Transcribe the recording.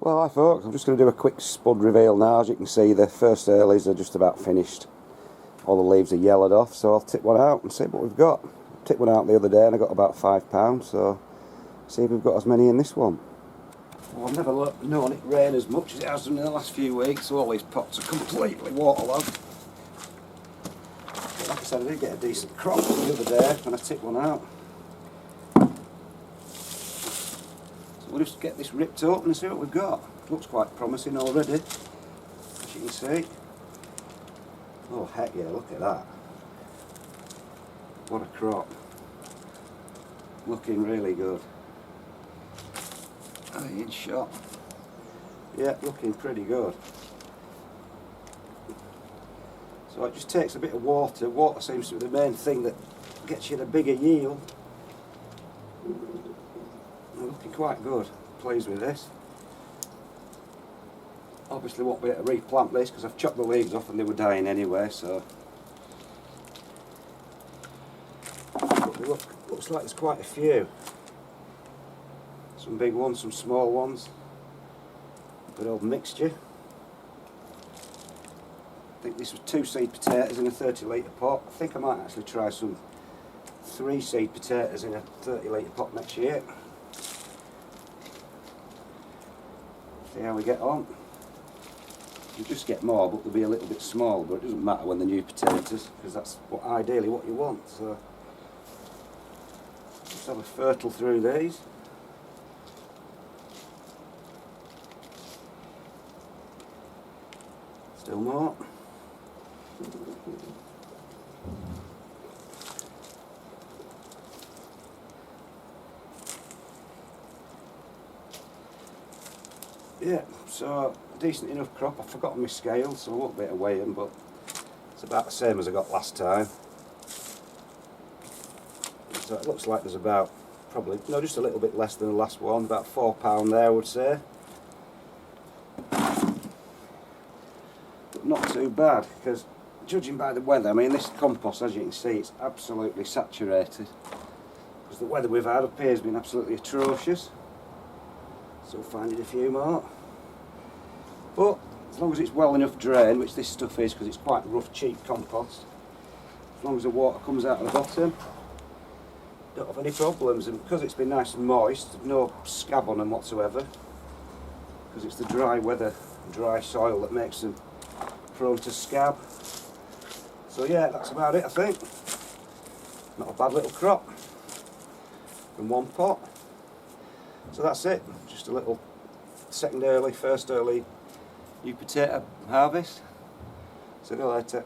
Well, hi folks, I'm just going to do a quick spud reveal now. As you can see, the first earlies are just about finished. All the leaves are yellowed off, so I'll tip one out and see what we've got. I tipped one out the other day and I got about £5, so see if we've got as many in this one. Well, I've never known it rain as much as it has done in the last few weeks, so all these pots are completely waterlogged. But like I said, I did get a decent crop the other day when I tipped one out. We'll just get this ripped open and see what we've got. Looks quite promising already, as you can see. Oh heck yeah, look at that. What a crop. Looking really good. In shot. Yeah, looking pretty good. So it just takes a bit of water. Water seems to be the main thing that gets you the bigger yield. They're looking quite good. Pleased with this. Obviously won't be able to replant this because I've chopped the leaves off and they were dying anyway, so looks like there's quite a few. Some big ones, some small ones. Good old mixture. I think this was 2 seed potatoes in a 30 litre pot. I think I might actually try some 3 seed potatoes in a 30 litre pot next year. See how we get on. You just get more, but they'll be a little bit small, but it doesn't matter when they're new potatoes, because that's ideally what you want. So just have a fertile through these. Still more. Yeah, so decent enough crop. I've forgotten my scale, so I won't be able to weigh them, but it's about the same as I got last time. So it looks like there's about, probably, no, just a little bit less than the last one, about £4 there I would say. But not too bad, because judging by the weather, I mean this compost, as you can see, it's absolutely saturated. Because the weather we've had up here has been absolutely atrocious. So finding a few more. But as long as it's well enough drained, which this stuff is because it's quite rough, cheap compost, as long as the water comes out of the bottom, don't have any problems. And because it's been nice and moist, no scab on them whatsoever, because it's the dry weather, dry soil that makes them prone to scab. So yeah, that's about it I think. Not a bad little crop from one pot. So that's it, just a little second early, first early new potato harvest. See you later.